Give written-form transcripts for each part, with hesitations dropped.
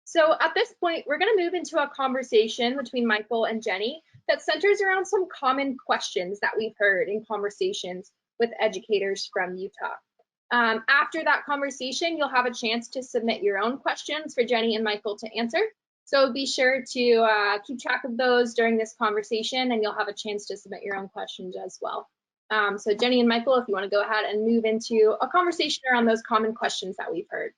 So at this point, we're going to move into a conversation between Michael and Jenny that centers around some common questions that we've heard in conversations with educators from Utah. After that conversation, you'll have a chance to submit your own questions for Jenny and Michael to answer. So be sure to keep track of those during this conversation, and you'll have a chance to submit your own questions as well. So Jenny and Michael, if you want to go ahead and move into a conversation around those common questions that we've heard.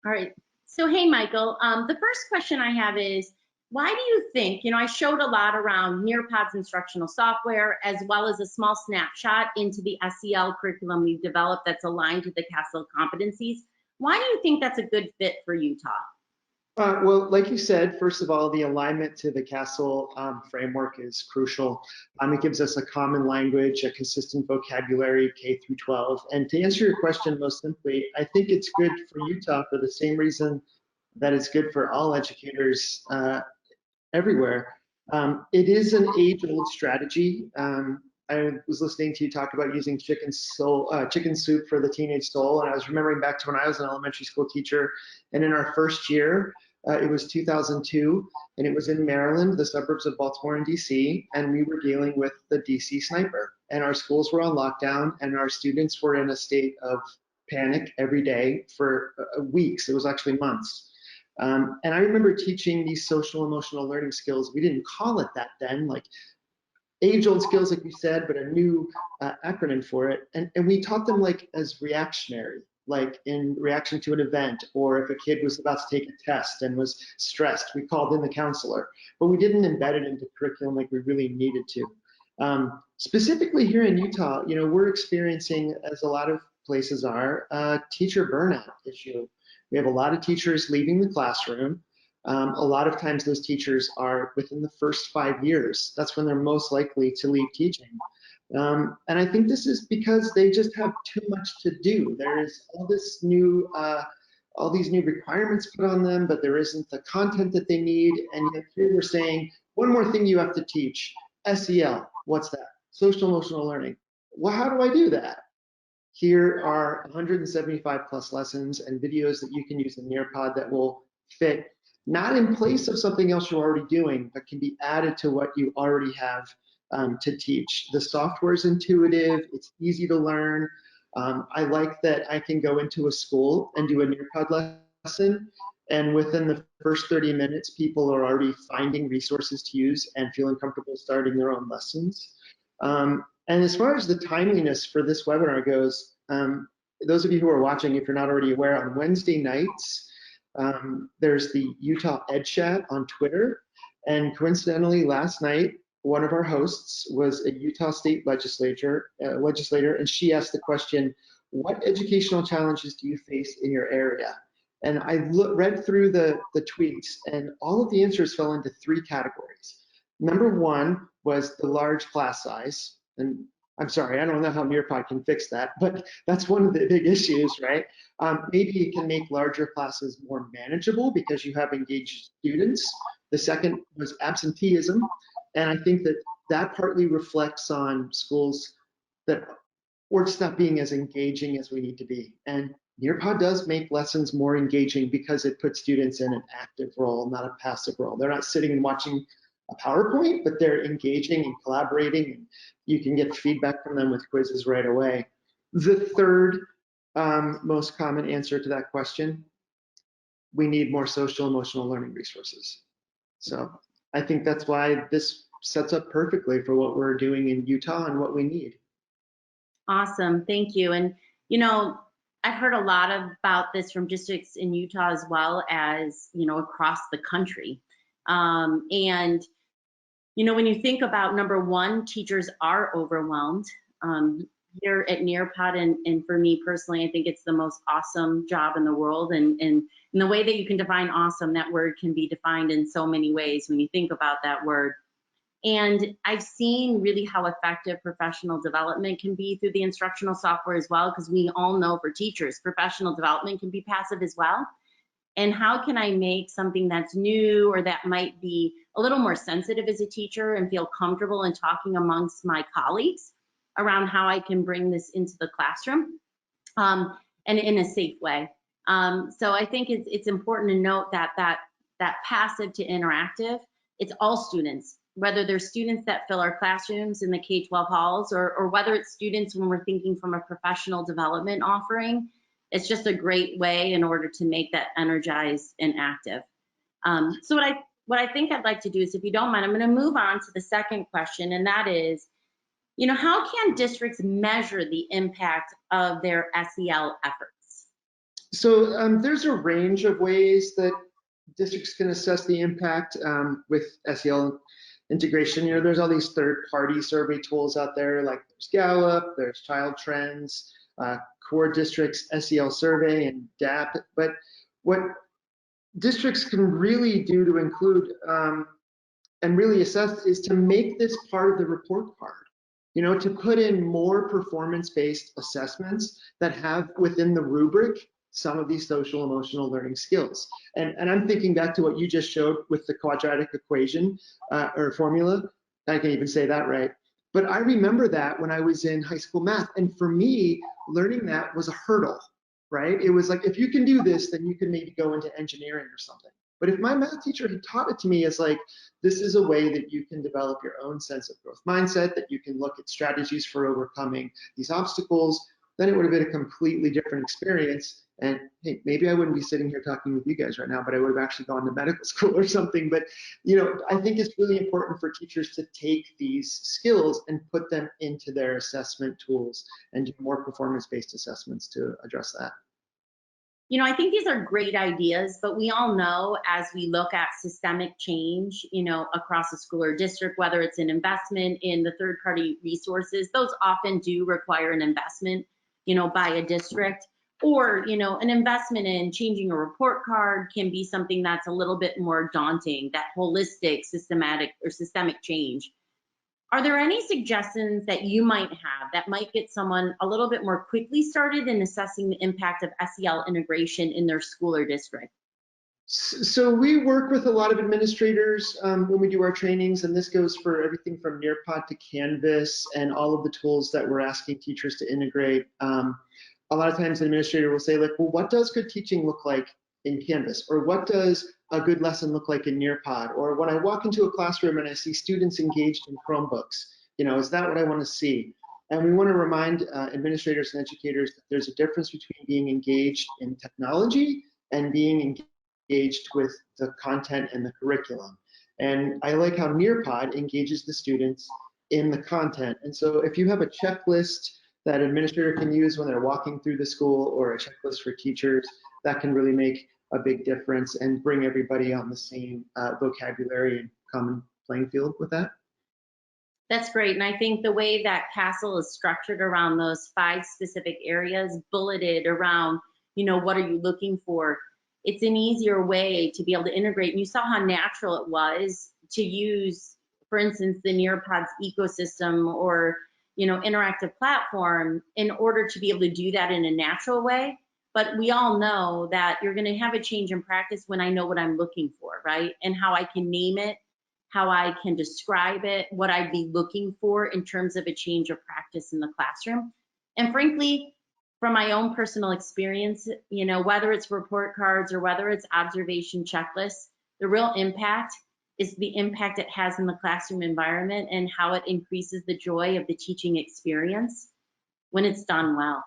All right. So, hey, Michael, the first question I have is, why do you think, I showed a lot around Nearpod's instructional software, as well as a small snapshot into the SEL curriculum we've developed that's aligned to the CASEL competencies. Why do you think that's a good fit for Utah? Well, like you said, first of all, the alignment to the CASEL framework is crucial. It gives us a common language, a consistent vocabulary, K through 12. And to answer your question most simply, I think it's good for Utah for the same reason that it's good for all educators everywhere. It is an age-old strategy. I was listening to you talk about using chicken soup for the teenage soul, and I was remembering back to when I was an elementary school teacher, and in our first year, it was 2002, and it was in Maryland, the suburbs of Baltimore and DC, and we were dealing with the DC sniper, and our schools were on lockdown, and our students were in a state of panic every day for weeks. It was actually months. And I remember teaching these social emotional learning skills. We didn't call it that then, like age-old skills, like you said, but a new acronym for it. And we taught them like as reactionary, like in reaction to an event, or if a kid was about to take a test and was stressed, we called in the counselor, but we didn't embed it into curriculum like we really needed to. Specifically here in Utah, we're experiencing, as a lot of places are, a teacher burnout issue. We have a lot of teachers leaving the classroom. A lot of times those teachers are within the first 5 years. That's when they're most likely to leave teaching. And I think this is because they just have too much to do. There is all these new requirements put on them, but there isn't the content that they need. And yet here we're saying, one more thing you have to teach, SEL. What's that? Social emotional learning. Well, how do I do that? Here are 175 plus lessons and videos that you can use in Nearpod that will fit, not in place of something else you're already doing, but can be added to what you already have to teach. The software is intuitive, it's easy to learn. I like that I can go into a school and do a Nearpod lesson, and within the first 30 minutes, people are already finding resources to use and feeling comfortable starting their own lessons. And as far as the timeliness for this webinar goes, those of you who are watching, if you're not already aware, on Wednesday nights, there's the Utah Ed Chat on Twitter. And coincidentally, last night, one of our hosts was a Utah State legislator, and she asked the question, what educational challenges do you face in your area? And I read through the tweets, and all of the answers fell into 3 categories. Number 1 was the large class size. And I'm sorry, I don't know how Nearpod can fix that, but that's one of the big issues, right? Maybe it can make larger classes more manageable because you have engaged students. The second was absenteeism. And I think that partly reflects on schools that we're just not being as engaging as we need to be. And Nearpod does make lessons more engaging because it puts students in an active role, not a passive role. They're not sitting and watching a PowerPoint, but they're engaging and collaborating, and you can get feedback from them with quizzes right away. The third most common answer to that question, we need more social emotional learning resources. So I think that's why this sets up perfectly for what we're doing in Utah and what we need. Awesome, thank you. And I've heard a lot about this from districts in Utah as well as across the country. And when you think about number 1, teachers are overwhelmed. Here at Nearpod, and for me personally, I think it's the most awesome job in the world. And in the way that you can define awesome, that word can be defined in so many ways when you think about that word. And I've seen really how effective professional development can be through the instructional software as well, because we all know for teachers, professional development can be passive as well. And how can I make something that's new or that might be a little more sensitive as a teacher and feel comfortable in talking amongst my colleagues around how I can bring this into the classroom and in a safe way? So I think it's important to note that passive to interactive, it's all students, whether they're students that fill our classrooms in the K-12 halls, or whether it's students when we're thinking from a professional development offering. It's just a great way in order to make that energized and active. So what I think I'd like to do is, if you don't mind, I'm going to move on to the second question, and that is, how can districts measure the impact of their SEL efforts? So there's a range of ways that districts can assess the impact with SEL integration. There's all these third-party survey tools out there, like there's Gallup, there's Child Trends, Core Districts SEL Survey, and DAP. But what districts can really do to include and really assess is to make this part of the report card. To put in more performance-based assessments that have within the rubric some of these social emotional learning skills. And I'm thinking back to what you just showed with the quadratic equation or formula. I can even say that right. But I remember that when I was in high school math. And for me, learning that was a hurdle, right? It was like, if you can do this, then you can maybe go into engineering or something. But if my math teacher had taught it to me as like, this is a way that you can develop your own sense of growth mindset, that you can look at strategies for overcoming these obstacles, then it would have been a completely different experience. And hey, maybe I wouldn't be sitting here talking with you guys right now, but I would have actually gone to medical school or something. But I think it's really important for teachers to take these skills and put them into their assessment tools and do more performance-based assessments to address that. I think these are great ideas, but we all know, as we look at systemic change, across a school or district, whether it's an investment in the third-party resources, those often do require an investment, by a district, or, an investment in changing a report card can be something that's a little bit more daunting, that holistic, systemic change. Are there any suggestions that you might have that might get someone a little bit more quickly started in assessing the impact of SEL integration in their school or district? So we work with a lot of administrators when we do our trainings, and this goes for everything from Nearpod to Canvas and all of the tools that we're asking teachers to integrate. A lot of times the administrator will say, like, well, what does good teaching look like in Canvas? Or what does a good lesson look like in Nearpod? Or when I walk into a classroom and I see students engaged in Chromebooks, is that what I want to see? And we want to remind administrators and educators that there's a difference between being engaged in technology and being engaged with the content and the curriculum. And I like how Nearpod engages the students in the content. And so if you have a checklist that an administrator can use when they're walking through the school, or a checklist for teachers, that can really make a big difference and bring everybody on the same vocabulary and common playing field with that. That's great. And I think the way that CASEL is structured around those 5 specific areas, bulleted around, what are you looking for? It's an easier way to be able to integrate. And you saw how natural it was to use, for instance, the Nearpod's ecosystem or, interactive platform in order to be able to do that in a natural way. But we all know that you're going to have a change in practice when I know what I'm looking for, right? And how I can name it, how I can describe it, what I'd be looking for in terms of a change of practice in the classroom. And frankly, from my own personal experience, whether it's report cards or whether it's observation checklists, the real impact is the impact it has in the classroom environment and how it increases the joy of the teaching experience when it's done well.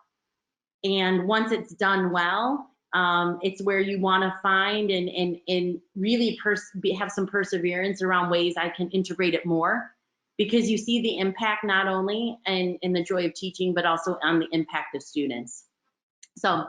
And once it's done well, it's where you want to find and really have some perseverance around ways I can integrate it more, because you see the impact not only in the joy of teaching, but also on the impact of students. So,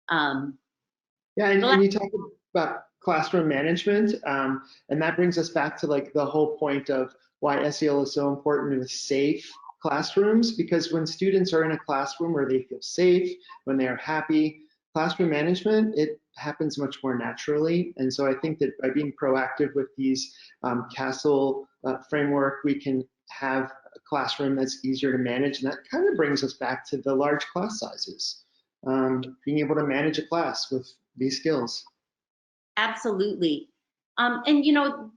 yeah, and you talk about classroom management, and that brings us back to like the whole point of why SEL is so important with safe classrooms, because when students are in a classroom where they feel safe, when they are happy, classroom management, it happens much more naturally. And so I think that by being proactive with these CASEL framework, we can have a classroom that's easier to manage. And that kind of brings us back to the large class sizes, being able to manage a class with these skills. Absolutely. And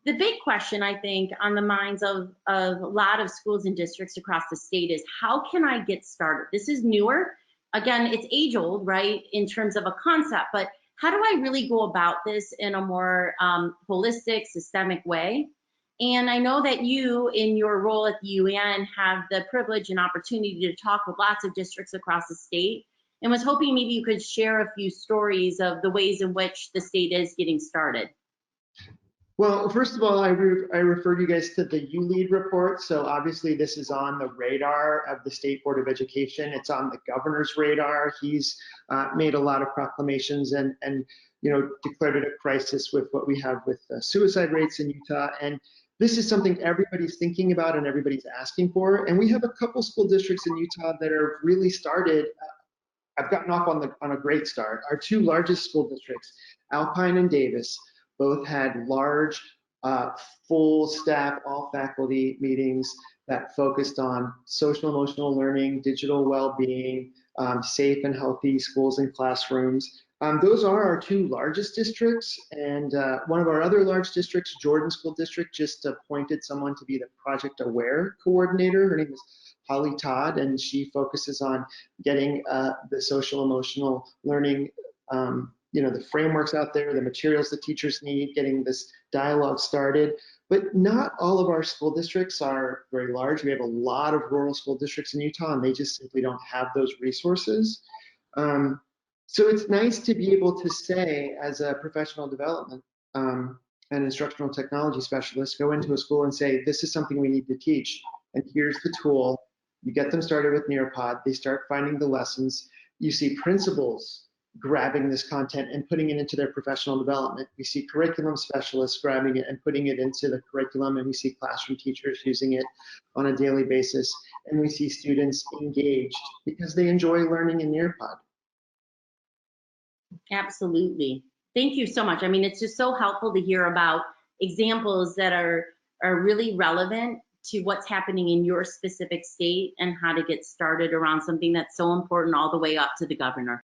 the big question, I think, on the minds of a lot of schools and districts across the state is, how can I get started? This is newer. Again, it's age old, right, in terms of a concept, but how do I really go about this in a more holistic, systemic way? And I know that you, in your role at the UEN, have the privilege and opportunity to talk with lots of districts across the state, and was hoping maybe you could share a few stories of the ways in which the state is getting started. Well, first of all, I referred you guys to the ULEAD report. So obviously this is on the radar of the State Board of Education. It's on the governor's radar. He's made a lot of proclamations and declared it a crisis with what we have with suicide rates in Utah. And this is something everybody's thinking about and everybody's asking for. And we have a couple school districts in Utah that are really started. I've gotten off on a great start. Our two largest school districts, Alpine and Davis, both had large, full staff, all faculty meetings that focused on social emotional learning, digital well-being, safe and healthy schools and classrooms. Those are our two largest districts, and one of our other large districts, Jordan School District, just appointed someone to be the Project Aware coordinator. Her name is Holly Todd, and she focuses on getting the social emotional learning the frameworks out there, the materials that teachers need, getting this dialogue started. But not all of our school districts are very large. We have a lot of rural school districts in Utah, and they just simply don't have those resources. So it's nice to be able to say, as a professional development and instructional technology specialist, go into a school and say, this is something we need to teach, and here's the tool. You get them started with Nearpod. They start finding the lessons. You see principals grabbing this content and putting it into their professional development. We see curriculum specialists grabbing it and putting it into the curriculum, and we see classroom teachers using it on a daily basis, and we see students engaged because they enjoy learning in Nearpod. Absolutely. Thank you so much. I mean, it's just so helpful to hear about examples that are really relevant to what's happening in your specific state and how to get started around something that's so important all the way up to the governor.